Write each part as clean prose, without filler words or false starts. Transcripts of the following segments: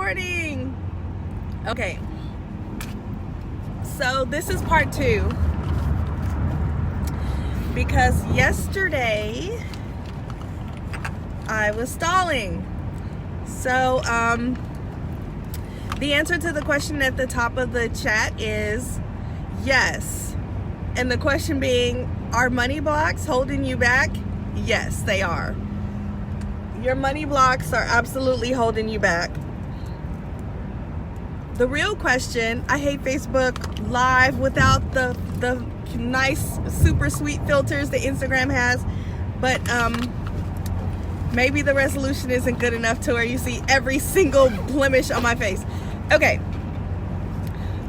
morning. Okay, so this is part 2 because yesterday I was stalling. So the answer to the question at the top of the chat is yes. And the question being, are money blocks holding you back? Yes, they are. Your money blocks are absolutely holding you back. The real question, I hate Facebook Live without the nice, super sweet filters that Instagram has, but maybe the resolution isn't good enough to where you see every single blemish on my face. Okay,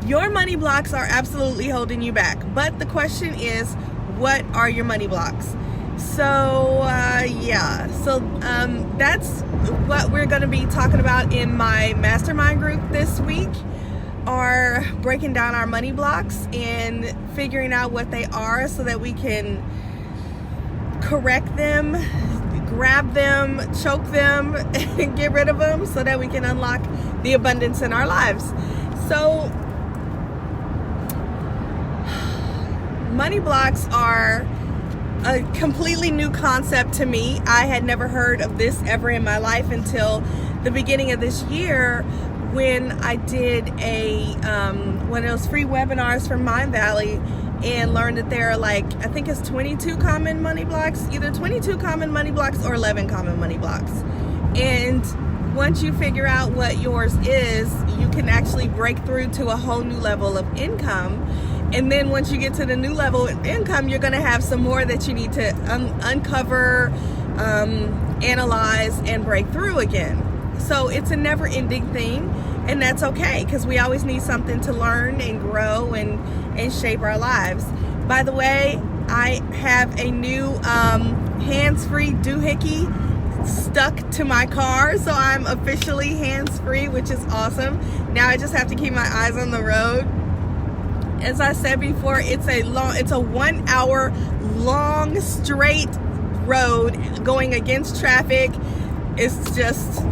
your money blocks are absolutely holding you back, but the question is, what are your money blocks? So that's what we're going to be talking about in my mastermind group this week, are breaking down our money blocks and figuring out what they are so that we can correct them, grab them, choke them, and get rid of them so that we can unlock the abundance in our lives. So money blocks are a completely new concept to me. I had never heard of this ever in my life until the beginning of this year when I did one of those free webinars from Mind Valley and learned that there are I think it's 22 common money blocks, either 22 common money blocks or 11 common money blocks. And once you figure out what yours is, you can actually break through to a whole new level of income. And then once you get to the new level of income, you're going to have some more that you need to uncover, analyze, and break through again. So it's a never-ending thing, and that's okay because we always need something to learn and grow and shape our lives. By the way, I have a new hands-free doohickey stuck to my car, so I'm officially hands-free, which is awesome. Now I just have to keep my eyes on the road. As I said before, it's a 1 hour long straight road going against traffic. It's just,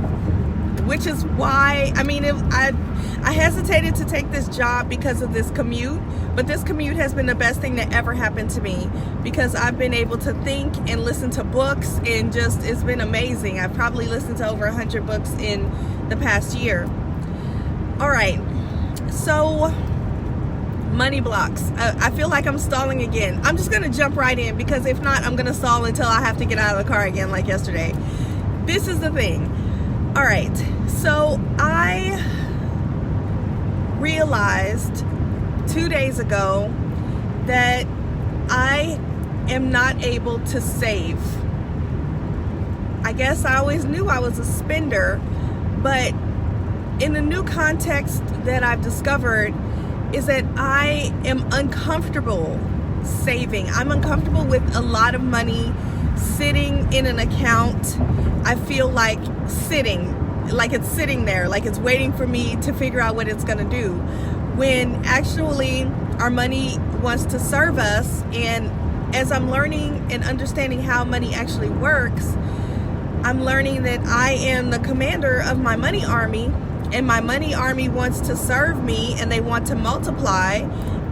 which is why, I hesitated to take this job because of this commute, but this commute has been the best thing that ever happened to me because I've been able to think and listen to books, and just, it's been amazing. I've probably listened to over 100 books in the past year. All right, so money blocks. I feel like I'm stalling again. I'm just gonna jump right in because if not, I'm gonna stall until I have to get out of the car again like yesterday. This is the thing. All right, so I realized 2 days ago that I am not able to save. I guess I always knew I was a spender, but in the new context that I've discovered is that I am uncomfortable saving. I'm uncomfortable with a lot of money sitting in an account. I feel like it's sitting there, like it's waiting for me to figure out what it's gonna do, when actually our money wants to serve us. And as I'm learning and understanding how money actually works, I'm learning that I am the commander of my money army, and my money army wants to serve me, and they want to multiply.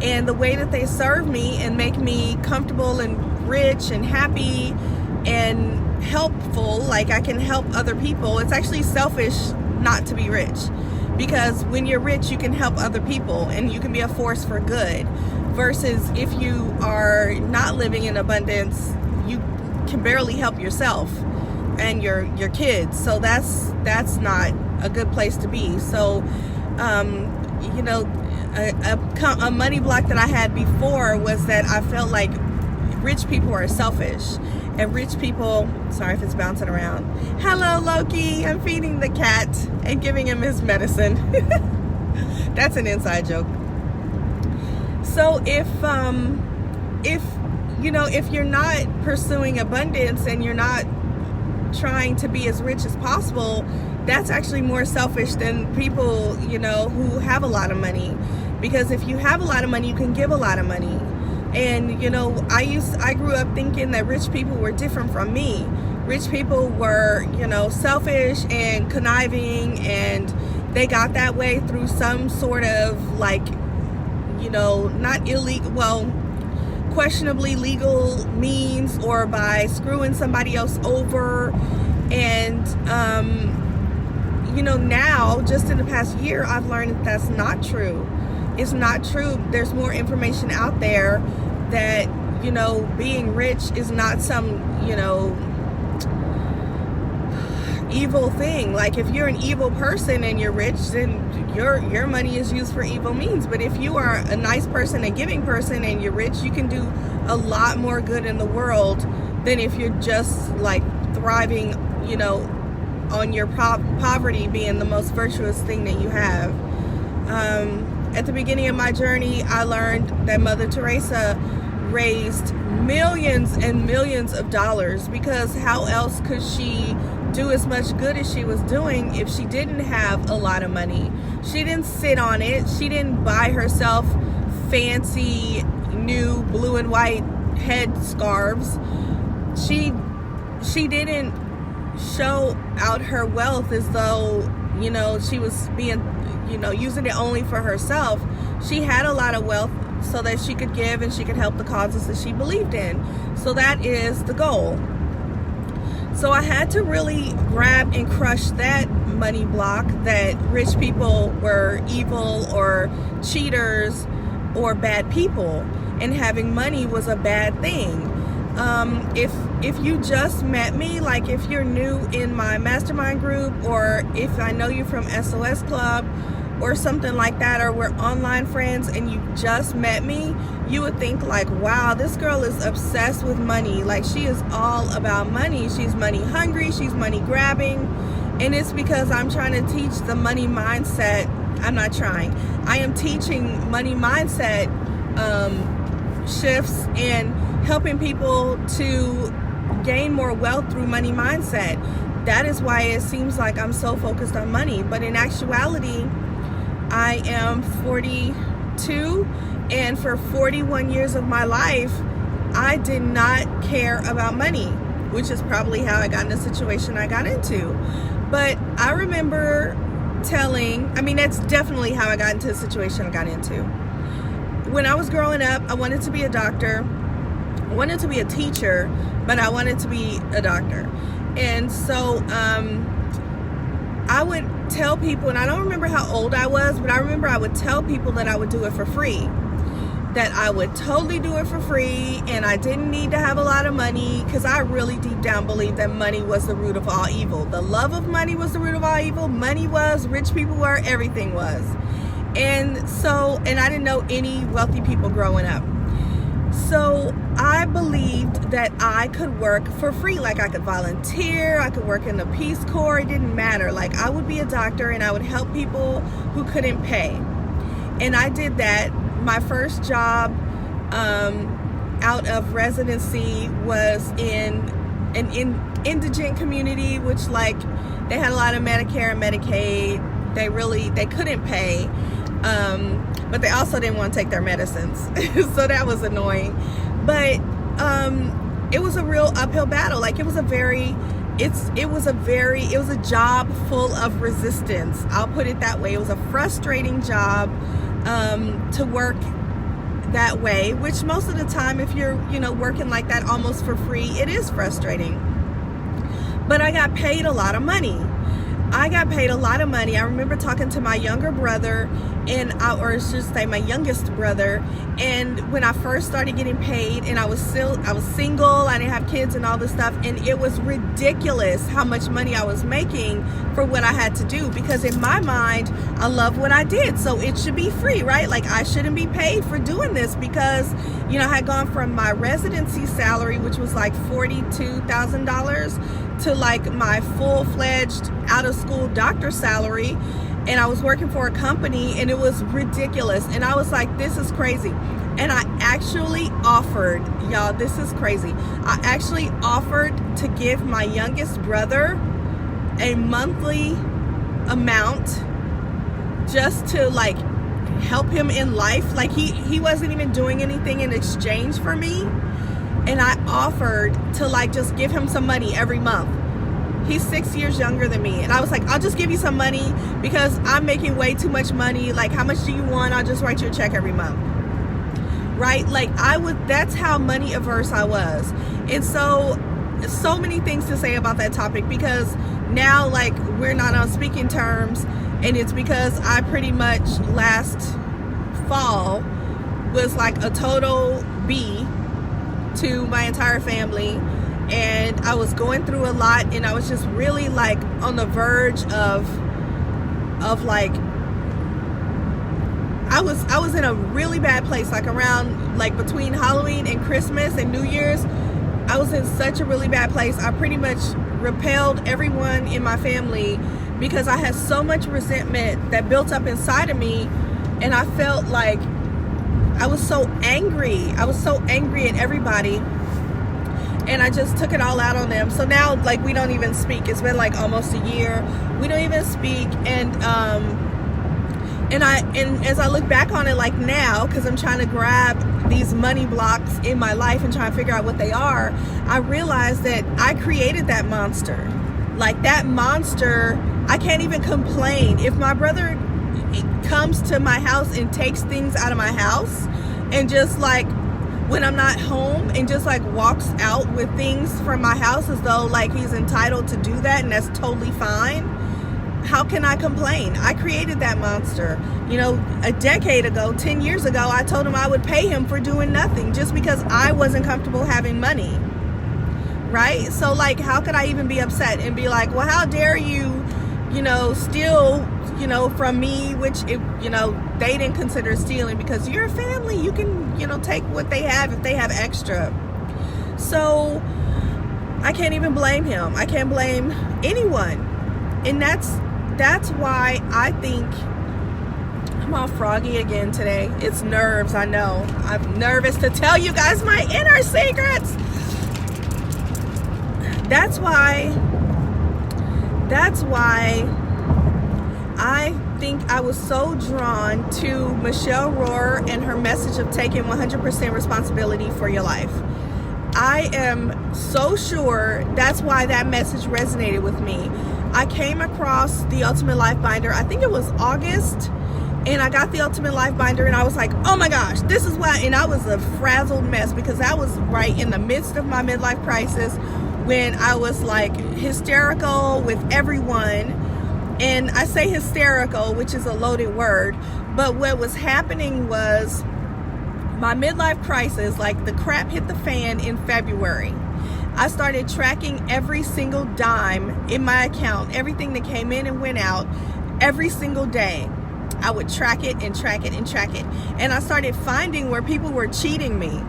And the way that they serve me and make me comfortable and rich and happy and helpful, like I can help other people. It's actually selfish not to be rich, because when you're rich, you can help other people and you can be a force for good. Versus if you are not living in abundance, you can barely help yourself and your kids. So that's not a good place to be. So a money block that I had before was that I felt like rich people are selfish, and rich people, sorry if it's bouncing around. Hello, Loki. I'm feeding the cat and giving him his medicine. That's an inside joke. So if you're not pursuing abundance and you're not trying to be as rich as possible, that's actually more selfish than people, who have a lot of money. Because if you have a lot of money, you can give a lot of money. And, I grew up thinking that rich people were different from me. Rich people were, selfish and conniving and they got that way through some sort of like, not illegal, well, questionably legal means, or by screwing somebody else over. And now, just in the past year, I've learned that that's not true. It's not true. There's more information out there that, being rich is not some, evil thing. Like, if you're an evil person and you're rich, then your money is used for evil means. But if you are a nice person, a giving person, and you're rich, you can do a lot more good in the world than if you're just like thriving, on your poverty being the most virtuous thing that you have. At the beginning of my journey, I learned that Mother Teresa raised millions and millions of dollars, because how else could she do as much good as she was doing if she didn't have a lot of money? She didn't sit on it. She didn't buy herself fancy new blue and white head scarves. She didn't show out her wealth as though, she was being, using it only for herself. She had a lot of wealth so that she could give and she could help the causes that she believed in. So that is the goal. So I had to really grab and crush that money block that rich people were evil or cheaters or bad people, and having money was a bad thing. If you just met me, like if you're new in my mastermind group, or if I know you from SOS Club or something like that, or we're online friends and you just met me, you would think like, wow, this girl is obsessed with money. Like, she is all about money. She's money hungry. She's money grabbing. And it's because I'm trying to teach the money mindset. I'm not trying. I am teaching money mindset shifts and helping people to gain more wealth through money mindset. That is why it seems like I'm so focused on money. But in actuality, I am 42, and for 41 years of my life, I did not care about money, which is probably how I got in the situation I got into. But I remember that's definitely how I got into the situation I got into. When I was growing up, I wanted to be a doctor. I wanted to be a teacher, but I wanted to be a doctor. And so I would tell people, and I don't remember how old I was, but I remember I would tell people that I would do it for free. That I would totally do it for free, and I didn't need to have a lot of money, because I really deep down believed that money was the root of all evil. The love of money was the root of all evil. Money was, rich people were, everything was. And I didn't know any wealthy people growing up. So I believed that I could work for free. Like, I could volunteer, I could work in the Peace Corps, it didn't matter. Like, I would be a doctor and I would help people who couldn't pay. And I did that. My first job out of residency was in an indigent community, which, like, they had a lot of Medicare and Medicaid. They couldn't pay. But they also didn't want to take their medicines. So that was annoying. But it was a real uphill battle. Like, it was a job full of resistance. I'll put it that way. It was a frustrating job to work that way, which most of the time, if you're, working like that almost for free, it is frustrating. But I got paid a lot of money. I remember talking to my younger brother, or should say my youngest brother, and when I first started getting paid, and I was single, I didn't have kids and all this stuff, and it was ridiculous how much money I was making for what I had to do, because in my mind, I love what I did, so it should be free, right? Like, I shouldn't be paid for doing this, because, I had gone from my residency salary, which was like $42,000, to like my full-fledged out-of-school doctor salary, and I was working for a company, and it was ridiculous, and I was like, this is crazy. And I actually offered, y'all, this is crazy, I actually offered to give my youngest brother a monthly amount just to like help him in life. Like, he wasn't even doing anything in exchange for me, and I offered to like just give him some money every month. He's 6 years younger than me. And I was like, I'll just give you some money because I'm making way too much money. Like, how much do you want? I'll just write you a check every month. Right? Like, that's how money averse I was. And so many things to say about that topic, because now, like, we're not on speaking terms. And it's because I pretty much last fall was like a total B to my entire family. And I was going through a lot, and I was just really like on the verge of like, I was in a really bad place, like around, like between Halloween and Christmas and New Year's. I was in such a really bad place. I pretty much repelled everyone in my family because I had so much resentment that built up inside of me, and I felt like I was so angry. I was so angry at everybody. And I just took it all out on them. So now, like, we don't even speak. It's been like almost a year. We don't even speak. And as I look back on it, like now, because I'm trying to grab these money blocks in my life and try to figure out what they are, I realized that I created that monster. Like, that monster, I can't even complain. If my brother comes to my house and takes things out of my house and just like, when I'm not home, and just like walks out with things from my house as though like he's entitled to do that, and that's totally fine, how can I complain? I created that monster. You know, a decade ago, 10 years ago, I told him I would pay him for doing nothing just because I wasn't comfortable having money, right? So like, how could I even be upset and be like, well, how dare you, you know, steal, you know, from me, which, you know, they didn't consider stealing, because you're a family. You can, you know, take what they have if they have extra. So I can't even blame him. I can't blame anyone. And that's why I think I'm all froggy again today. It's nerves, I know. I'm nervous to tell you guys my inner secrets. That's why I think I was so drawn to Michelle Rohr and her message of taking 100% responsibility for your life. I am so sure that's why that message resonated with me. I came across the Ultimate Life Binder, I think it was August, and I got the Ultimate Life Binder, and I was like, oh my gosh, this is why. And I was a frazzled mess, because that was right in the midst of my midlife crisis, when I was like hysterical with everyone. And I say hysterical, which is a loaded word, but what was happening was my midlife crisis, like the crap hit the fan in February. I started tracking every single dime in my account, everything that came in and went out every single day. I would track it and track it and track it. And I started finding where people were cheating me.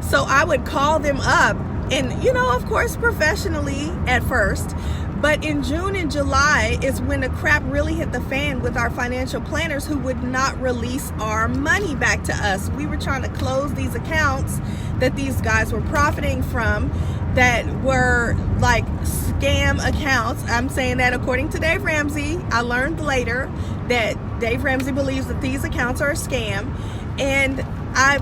So I would call them up, and, you know, of course, professionally at first. But in June and July is when the crap really hit the fan with our financial planners, who would not release our money back to us. We were trying to close these accounts that these guys were profiting from, that were like scam accounts. I'm saying that according to Dave Ramsey. I learned later that Dave Ramsey believes that these accounts are a scam. And I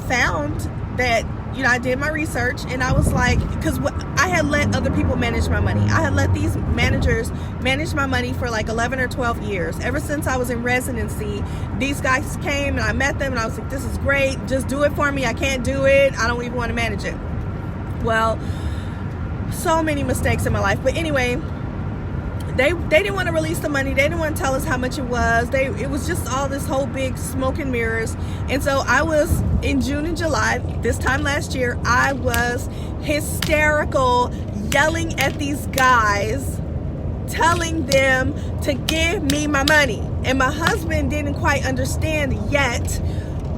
found that, you know, I did my research, and I was like, because I had let other people manage my money. I had let these managers manage my money for like 11 or 12 years. Ever since I was in residency, these guys came and I met them, and I was like, this is great. Just do it for me. I can't do it. I don't even want to manage it. Well, so many mistakes in my life. But anyway, they didn't want to release the money. They didn't want to tell us how much it was. It was just all this whole big smoke and mirrors. And so I was, in June and July, this time last year, I was hysterical, yelling at these guys, telling them to give me my money. And my husband didn't quite understand yet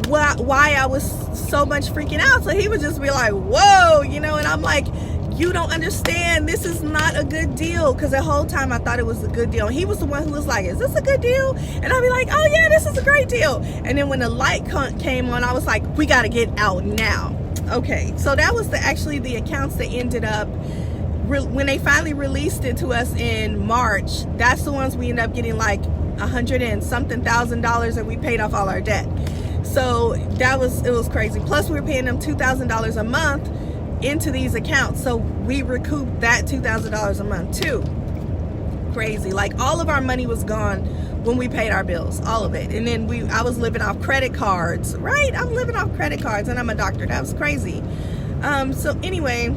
why I was so much freaking out. So he would just be like, whoa, you know, and I'm like, you don't understand, this is not a good deal. Because the whole time I thought it was a good deal. And he was the one who was like, is this a good deal? And I'd be like, oh yeah, this is a great deal. And then when the light came on, I was like, we got to get out now. Okay, so that was actually the accounts that ended up, when they finally released it to us in March, that's the ones we ended up getting like $100 and something thousand, and we paid off all our debt. So it was crazy. Plus we were paying them $2,000 a month into these accounts. So we recouped that $2,000 a month too. Crazy. Like, all of our money was gone when we paid our bills, all of it. And then I was living off credit cards, right? I'm living off credit cards, and I'm a doctor. That was crazy. So anyway,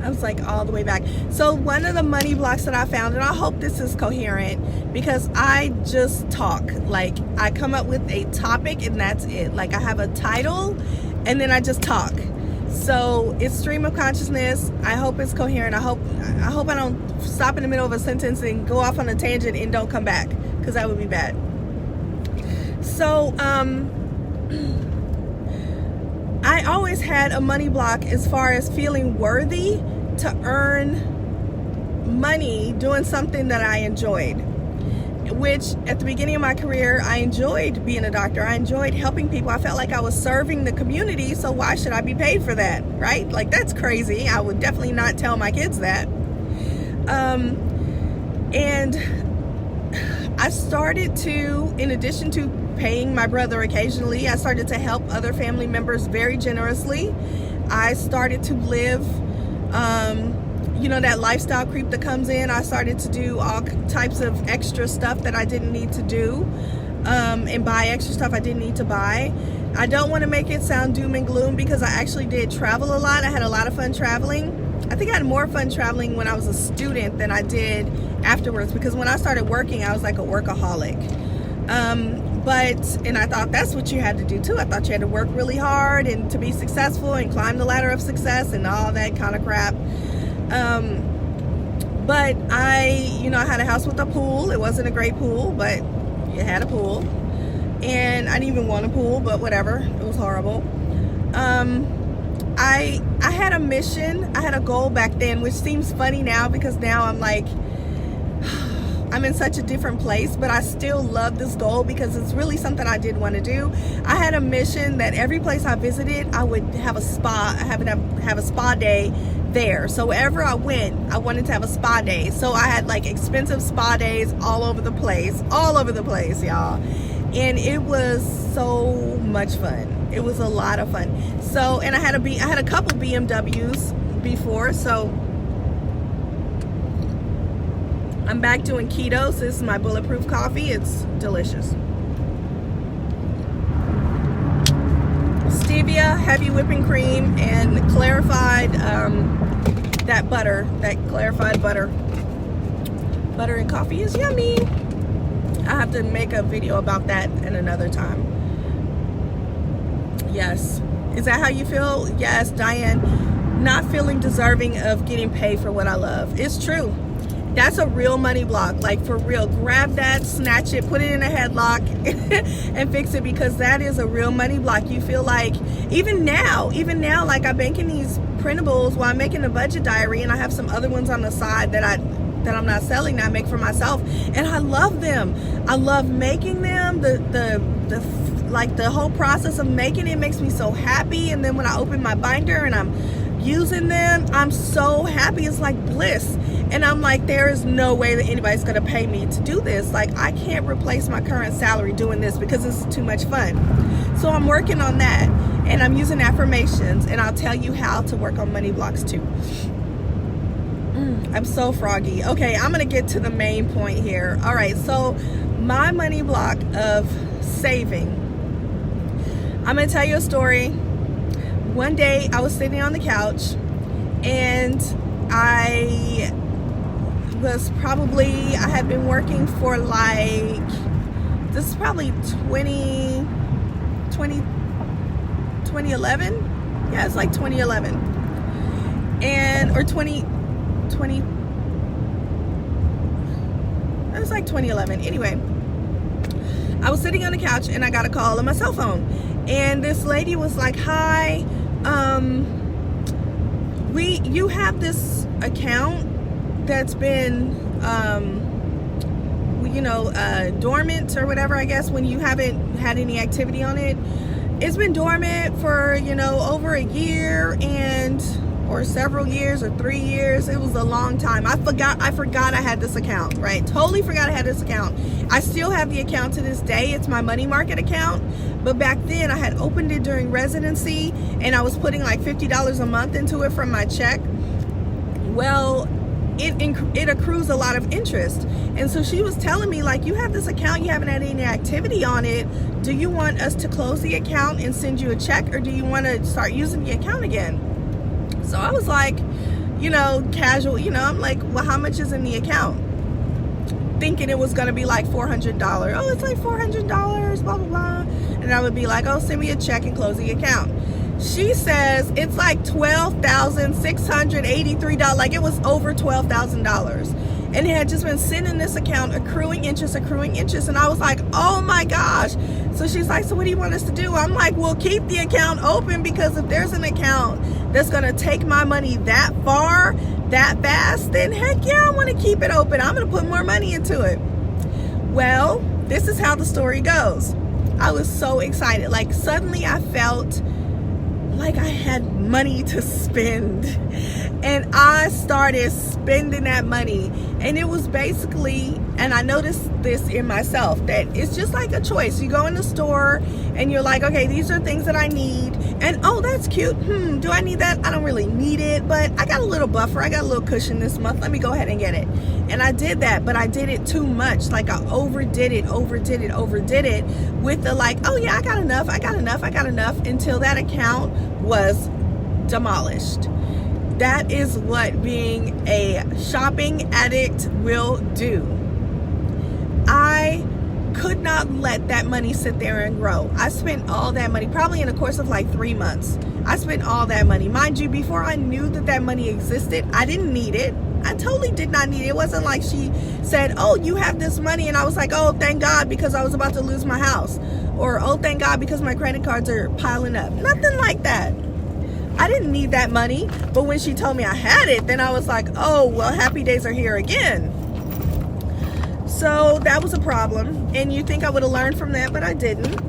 I was like all the way back. So one of the money blocks that I found, and I hope this is coherent, because I just talk. Like, I come up with a topic and that's it. Like, I have a title and then I just talk. So it's stream of consciousness. I hope it's coherent. I hope I don't stop in the middle of a sentence and go off on a tangent and don't come back, because that would be bad. So I always had a money block as far as feeling worthy to earn money doing something that I enjoyed, which at the beginning of my career, I enjoyed being a doctor. I enjoyed helping people. I felt like I was serving the community, so why should I be paid for that, right? Like, that's crazy. I would definitely not tell my kids that. And I started to, in addition to paying my brother occasionally, I started to help other family members very generously. I started to live, that lifestyle creep that comes in. I started to do all types of extra stuff that I didn't need to do, and buy extra stuff I didn't need to buy. I don't want to make it sound doom and gloom, because I actually did travel a lot. I had a lot of fun traveling. I think I had more fun traveling when I was a student than I did afterwards, because when I started working, I was like a workaholic. And I thought that's what you had to do too. I thought you had to work really hard and to be successful and climb the ladder of success and all that kind of crap. But I had a house with a pool. It wasn't a great pool, but it had a pool. And I didn't even want a pool, but whatever. It was horrible. I had a mission. I had a goal back then, which seems funny now, because now I'm like, I'm in such a different place, but I still love this goal because it's really something I did want to do. I had a mission that every place I visited, I would have a spa. I have a spa day there. So wherever I went, I wanted to have a spa day. So I had like expensive spa days all over the place, y'all. And it was so much fun. It was a lot of fun. So, and I had a couple BMWs before, so I'm back doing keto. So this is my bulletproof coffee. It's delicious. Stevia, heavy whipping cream, and clarified that clarified butter. Butter and coffee is yummy. I have to make a video about that in another time. Yes. Is that how you feel? Yes, Diane. Not feeling deserving of getting paid for what I love. It's true. That's a real money block. Like, for real. Grab that, snatch it, put it in a headlock, and fix it, because that is a real money block. You feel like, even now, like, I'm making these printables while I'm making a budget diary, and I have some other ones on the side that I'm not selling, that I make for myself, and I love them. I love making them. The whole process of making it makes me so happy. And then when I open my binder and I'm using them, I'm so happy. It's like bliss. And I'm like, there is no way that anybody's going to pay me to do this. Like, I can't replace my current salary doing this because it's too much fun. So I'm working on that, and I'm using affirmations, and I'll tell you how to work on money blocks too. I'm so froggy. Okay, I'm going to get to the main point here. All right, so my money block of saving. I'm going to tell you a story. One day I was sitting on the couch, and I had been working for like, this is probably 2011. Yeah, it's like 2011. Or 2020. It was like 2011. Anyway, I was sitting on the couch and I got a call on my cell phone. And this lady was like, hi, you have this account that's been, dormant or whatever, I guess, when you haven't had any activity on it. It's been dormant for, over a year, and or several years or 3 years. It was a long time. I forgot I had this account, right? Totally forgot I had this account. I still have the account to this day. It's my money market account. But back then I had opened it during residency and I was putting like $50 a month into it from my check. Well, it accrues a lot of interest. And so she was telling me, like, you have this account, you haven't had any activity on it. Do you want us to close the account and send you a check, or do you want to start using the account again? So I was like, casual, I'm like, well, how much is in the account? Thinking it was going to be like $400. Oh, it's like $400, blah, blah, blah. And I would be like, oh, send me a check and close the account. She says it's like $12,683. Like, it was over $12,000. And it had just been sitting in this account, accruing interest. And I was like, oh my gosh. So she's like, so what do you want us to do? I'm like, well, keep the account open, because if there's an account that's going to take my money that far, that fast, then heck yeah, I want to keep it open. I'm going to put more money into it. Well, this is how the story goes. I was so excited. Like, suddenly I felt like I had money to spend, and I started spending that money. And it was basically, and I noticed this in myself, that it's just like a choice. You go in the store and you're like, okay, these are things that I need, and oh, that's cute. Do I need that? I don't really need it, but I got a little buffer, I got a little cushion this month, let me go ahead and get it. And I did that, but I did it too much. Like, I overdid it with the like, oh yeah, I got enough, until that account was demolished. That is what being a shopping addict will do. I could not let that money sit there and grow. I spent all that money, probably in the course of like 3 months. I spent all that money. Mind you, before I knew that money existed, I didn't need it. I totally did not need it. It wasn't like she said, oh, you have this money, and I was like, oh, thank God, because I was about to lose my house. Or, oh, thank God, because my credit cards are piling up. Nothing like that. I didn't need that money. But when she told me I had it, then I was like, oh, well, happy days are here again. So that was a problem. And you think I would have learned from that, but I didn't.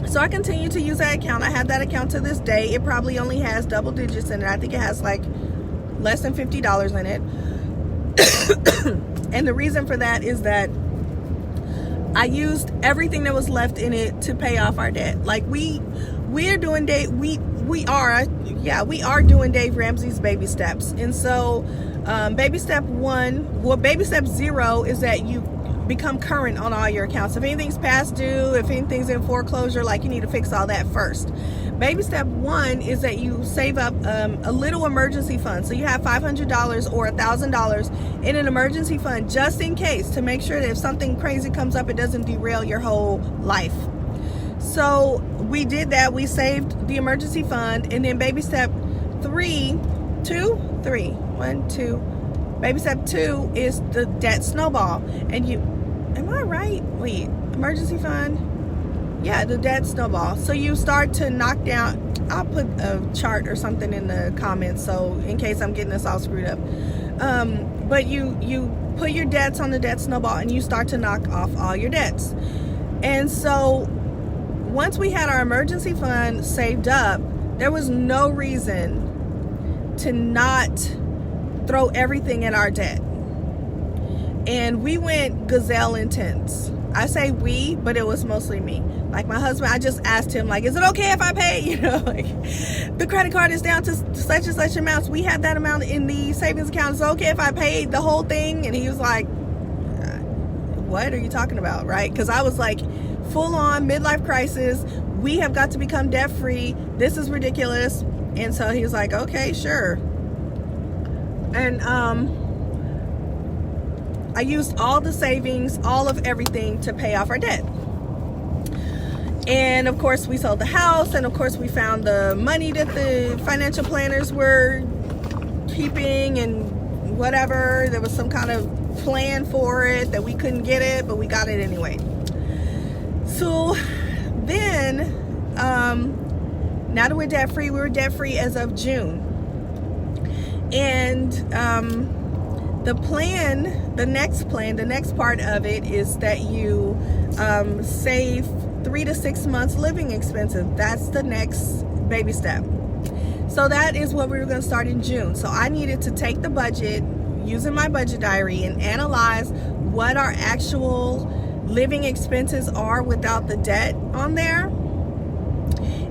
So I continued to use that account. I have that account to this day. It probably only has double digits in it. I think it has like less than $50 in it. And the reason for that is that I used everything that was left in it to pay off our debt. Like, we are doing we are doing Dave Ramsey's baby steps. And so baby step 0 is that you become current on all your accounts. If anything's past due, if anything's in foreclosure, like, you need to fix all that first. Baby step 1 is that you save up a little emergency fund. So you have $500 or $1,000 in an emergency fund, just in case, to make sure that if something crazy comes up, it doesn't derail your whole life. So we did that. We saved the emergency fund. And then baby step 2 baby step 2 is the debt snowball. And am I right? Wait, emergency fund? Yeah, the debt snowball. So you start to knock down, I'll put a chart or something in the comments, so in case I'm getting this all screwed up. But you put your debts on the debt snowball and you start to knock off all your debts. And so once we had our emergency fund saved up, there was no reason to not throw everything at our debt. And we went gazelle intense. I say we, but it was mostly me. Like, my husband, I just asked him, like, is it okay if I pay? Like, the credit card is down to such and such amounts. We had that amount in the savings account. Is it okay if I paid the whole thing? And he was like, what are you talking about, right? Because I was like, full on midlife crisis. We have got to become debt free. This is ridiculous. And so he was like, okay, sure. And I used all the savings, all of everything to pay off our debt. And of course we sold the house, and of course we found the money that the financial planners were keeping and whatever. There was some kind of plan for it that we couldn't get it, but we got it anyway. So then, now that we're debt free, we were debt free as of June. And the next part of it is that you save 3 to 6 months living expenses. That's the next baby step. So that is what we were going to start in June. So I needed to take the budget, using my budget diary, and analyze what our actual living expenses are without the debt on there,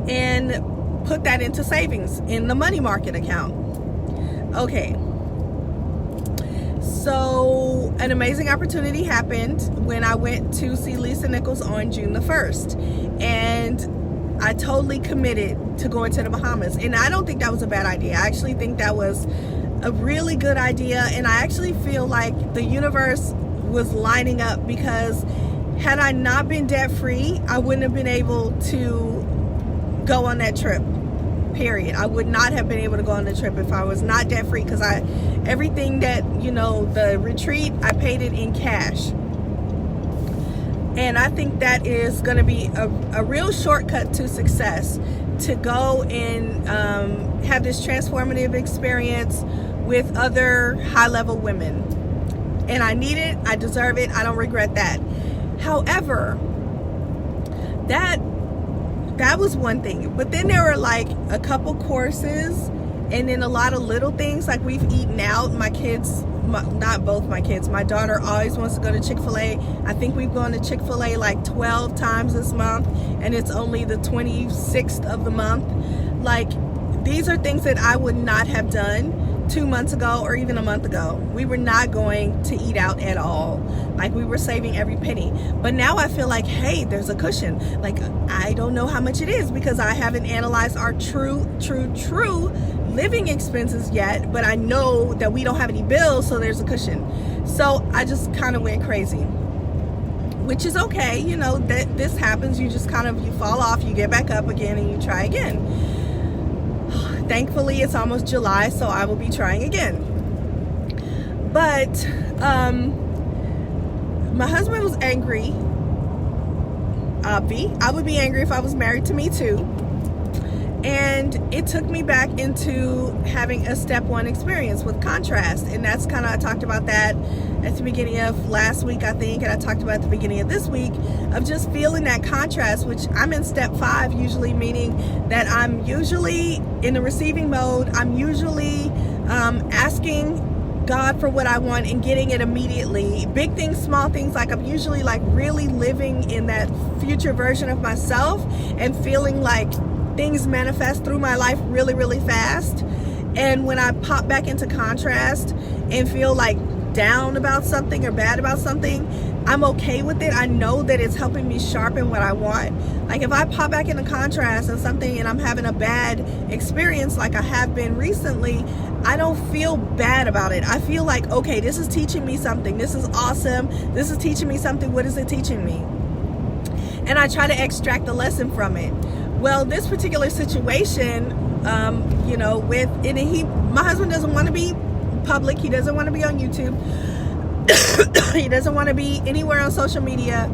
and put that into savings in the money market account. Okay. So an amazing opportunity happened when I went to see Lisa Nichols on June the 1st. And I totally committed to going to the Bahamas. And I don't think that was a bad idea. I actually think that was a really good idea. And I actually feel like the universe was lining up, because had I not been debt-free, I wouldn't have been able to go on that trip. Period. I would not have been able to go on the trip if I was not debt free, because everything that, the retreat, I paid it in cash. And I think that is going to be a real shortcut to success, to go and have this transformative experience with other high-level women. And I need it. I deserve it. I don't regret that. However, that was one thing. But then there were like a couple courses, and then a lot of little things, like we've eaten out. My kids, not both my kids, my daughter always wants to go to Chick-fil-A. I think we've gone to Chick-fil-A like 12 times this month, and it's only the 26th of the month. Like, these are things that I would not have done 2 months ago or even a month ago. We were not going to eat out at all. Like, we were saving every penny. But now I feel like, hey, there's a cushion. Like, I don't know how much it is, because I haven't analyzed our true living expenses yet, but I know that we don't have any bills, so there's a cushion. So I just kind of went crazy, which is okay. That this happens. You just you fall off, you get back up again, and you try again. Thankfully, it's almost July, so I will be trying again. But my husband was angry. I would be angry if I was married to me too. And it took me back into having a step one experience with contrast. And that's I talked about that at the beginning of last week, I think. And I talked about at the beginning of this week, of just feeling that contrast, which I'm in step 5 usually, meaning that I'm usually in the receiving mode. I'm usually asking God for what I want and getting it immediately. Big things, small things. Like, I'm usually really living in that future version of myself and feeling like things manifest through my life really, really fast. And when I pop back into contrast and feel down about something or bad about something, I'm okay with it. I know that it's helping me sharpen what I want. Like, if I pop back into contrast and something and I'm having a bad experience like I have been recently, I don't feel bad about it. I feel like, okay, this is teaching me something. This is awesome. This is teaching me something. What is it teaching me? And I try to extract the lesson from it. Well, this particular situation, my husband doesn't want to be public. He doesn't want to be on YouTube. He doesn't want to be anywhere on social media.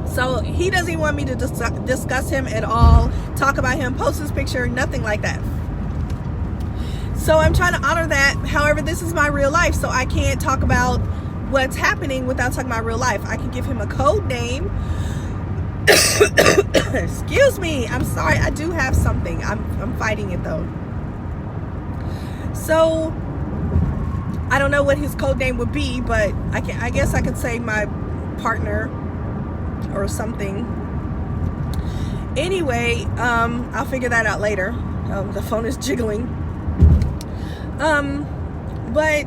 So he doesn't even want me to discuss him at all, talk about him, post his picture, nothing like that. So I'm trying to honor that. However, this is my real life, so I can't talk about what's happening without talking about real life. I can give him a code name. Excuse me, I'm sorry, I do have something. I'm fighting it though. So I don't know what his code name would be, but I guess I could say my partner or something. Anyway, I'll figure that out later. The phone is jiggling. But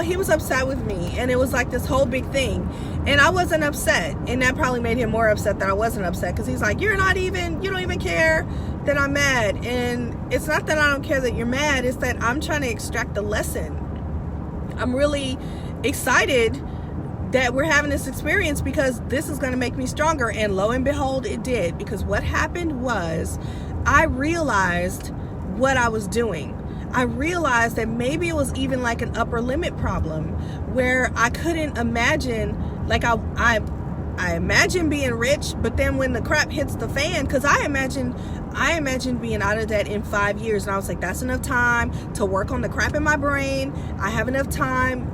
he was upset with me, and it was like this whole big thing. And I wasn't upset, and that probably made him more upset that I wasn't upset, because he's like, you don't even care that I'm mad. And it's not that I don't care that you're mad, it's that I'm trying to extract the lesson. I'm really excited that we're having this experience, because this is going to make me stronger. And lo and behold, it did. Because what happened was, I realized what I was doing. I realized that maybe it was even like an upper limit problem, where I couldn't imagine, I imagine being rich, but then when the crap hits the fan, because I imagined being out of debt in 5 years, and I was like, that's enough time to work on the crap in my brain. I have enough time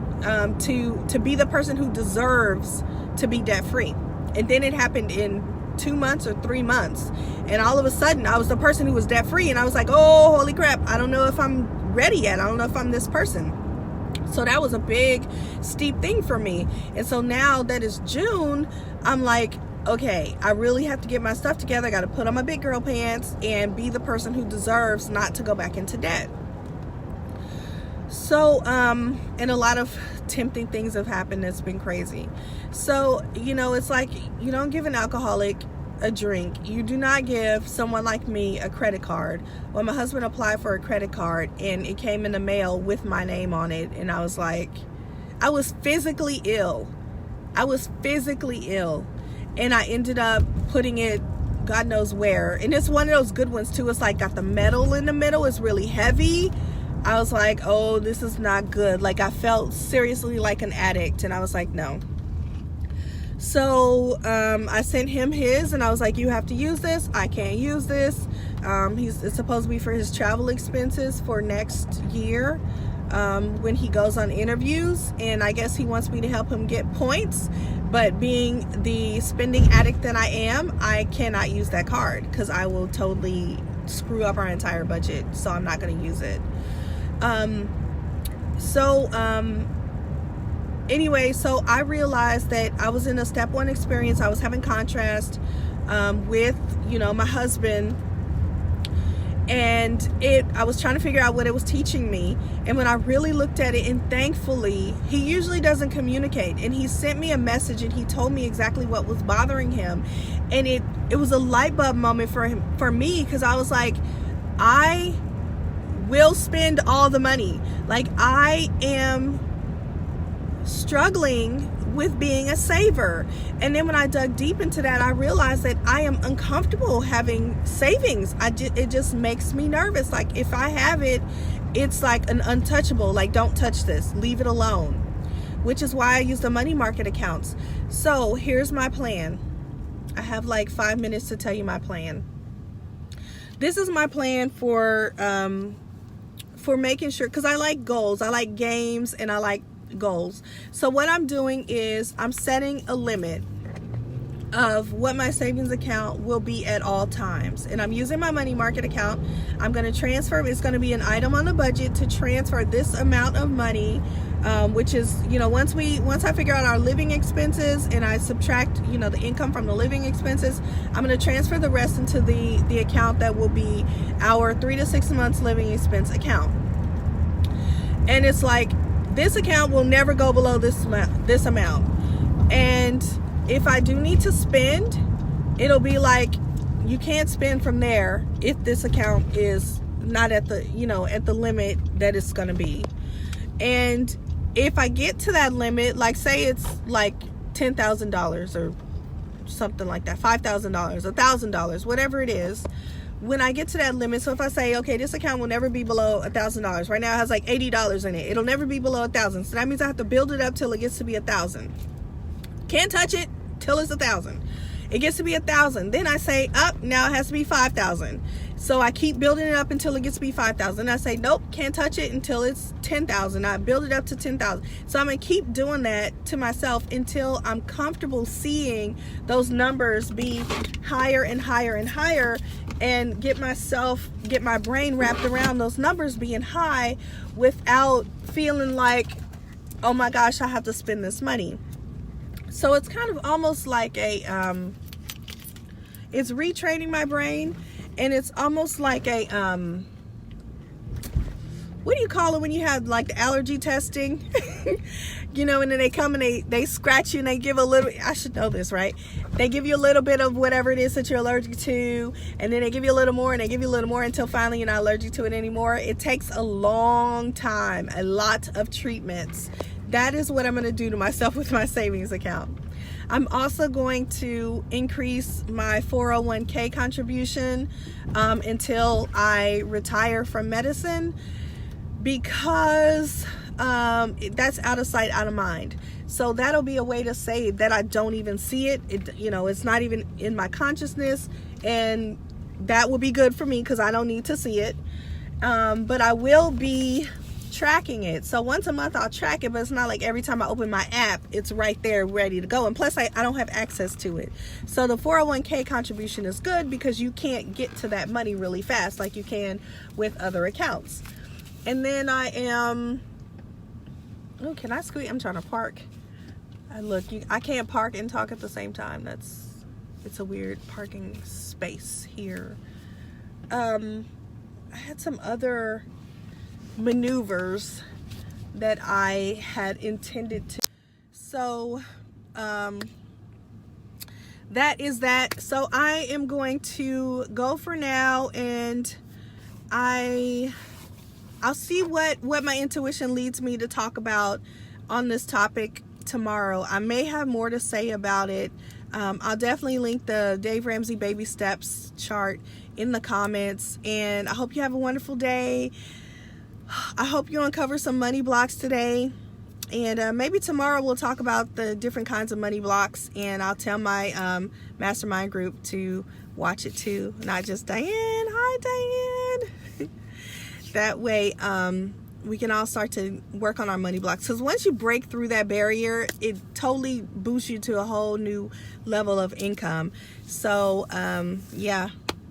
to be the person who deserves to be debt free. And then it happened in 2 months or 3 months. And all of a sudden, I was the person who was debt free. And I was like, oh, holy crap. I don't know if I'm ready yet. I don't know if I'm this person. So that was a big, steep thing for me. And so now that it's June, I'm like, okay, I really have to get my stuff together. I got to put on my big girl pants and be the person who deserves not to go back into debt. So, and a lot of tempting things have happened that's been crazy. So, it's like, you don't give an alcoholic a drink. You do not give someone like me a credit card. Well, my husband applied for a credit card and it came in the mail with my name on it. And I was like, I was physically ill. And I ended up putting it God knows where. And it's one of those good ones too. It's like got the metal in the middle. It's really heavy. I was like, oh, this is not good. Like I felt seriously like an addict. And I was like, no. So I sent him his and I was like, you have to use this. I can't use this. It's supposed to be for his travel expenses for next year when he goes on interviews. And I guess he wants me to help him get points. But being the spending addict that I am, I cannot use that card because I will totally screw up our entire budget. So I'm not going to use it. Anyway, so I realized that I was in a step one experience. I was having contrast with, my husband. And I was trying to figure out what it was teaching me. And when I really looked at it, and thankfully, he usually doesn't communicate. And he sent me a message and he told me exactly what was bothering him. And it was a light bulb moment for me, because I was like, I will spend all the money. Like I am struggling with being a saver. And then when I dug deep into that, I realized that I am uncomfortable having savings. It just makes me nervous. Like if I have it, it's like an untouchable, like don't touch this, leave it alone, which is why I use the money market accounts. So here's my plan. I have like 5 minutes to tell you my plan. This is my plan for making sure, because I like goals, I like games, and I like goals. So what I'm doing is I'm setting a limit of what my savings account will be at all times, and I'm using my money market account. I'm going to transfer, it's going to be an item on the budget to transfer this amount of money, which is, once I figure out our living expenses and I subtract, the income from the living expenses, I'm going to transfer the rest into the account that will be our 3 to 6 months living expense account. And it's like, this account will never go below this amount. And if I do need to spend, it'll be like, you can't spend from there if this account is not at the, at the limit that it's going to be. And if I get to that limit, like say it's like $10,000 or something like that, $5,000, $1,000, whatever it is, when I get to that limit, so if I say, okay, this account will never be below $1,000. Right now it has like $80 in it. It'll never be below $1,000. So that means I have to build it up till it gets to be $1,000. Can't touch it till it's $1,000. It gets to be $1,000. Then I say, up, now it has to be $5,000. So I keep building it up until it gets to be $5,000. I say, nope, can't touch it until it's $10,000. I build it up to $10,000. So I'm going to keep doing that to myself until I'm comfortable seeing those numbers be higher and higher and higher, and get my brain wrapped around those numbers being high without feeling like, oh my gosh, I have to spend this money. So it's kind of almost like it's retraining my brain. And it's almost like a, what do you call it when you have like the allergy testing? And then they come and they scratch you and they give a little, I should know this, right? They give you a little bit of whatever it is that you're allergic to. And then they give you a little more and they give you a little more until finally you're not allergic to it anymore. It takes a long time, a lot of treatments. That is what I'm going to do to myself with my savings account. I'm also going to increase my 401k contribution until I retire from medicine, because that's out of sight, out of mind. So that'll be a way to save that I don't even see it. It's not even in my consciousness, and that will be good for me because I don't need to see it. But I will be tracking it. So once a month I'll track it, but it's not like every time I open my app it's right there ready to go. And plus I don't have access to it. So the 401k contribution is good because you can't get to that money really fast like you can with other accounts. And then I am, oh, can I squeeze? I'm trying to park. I can't park and talk at the same time. It's a weird parking space here. I had some other maneuvers that I had intended to. So that is that. So I am going to go for now, and I'll see what my intuition leads me to talk about on this topic tomorrow. I may have more to say about it. I'll definitely link the Dave Ramsey baby steps chart in the comments, and I hope you have a wonderful day. I hope you uncover some money blocks today, and maybe tomorrow we'll talk about the different kinds of money blocks, and I'll tell my mastermind group to watch it too, not just Diane. Hi, Diane. That way we can all start to work on our money blocks, because once you break through that barrier, it totally boosts you to a whole new level of income. So yeah,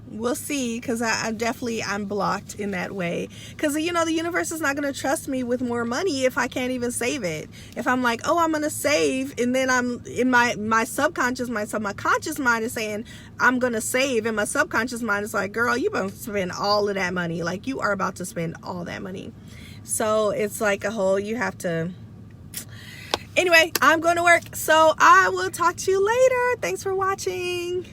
we'll see, because I'm blocked in that way, because the universe is not going to trust me with more money if I can't even save it. If I'm like, oh, I'm going to save, and then I'm in my subconscious mind, so my conscious mind is saying I'm going to save, and my subconscious mind is like, girl, you about to spend all of that money. Like, you are about to spend all that money. So it's like a whole, you have to. Anyway, I'm going to work, so I will talk to you later. Thanks for watching.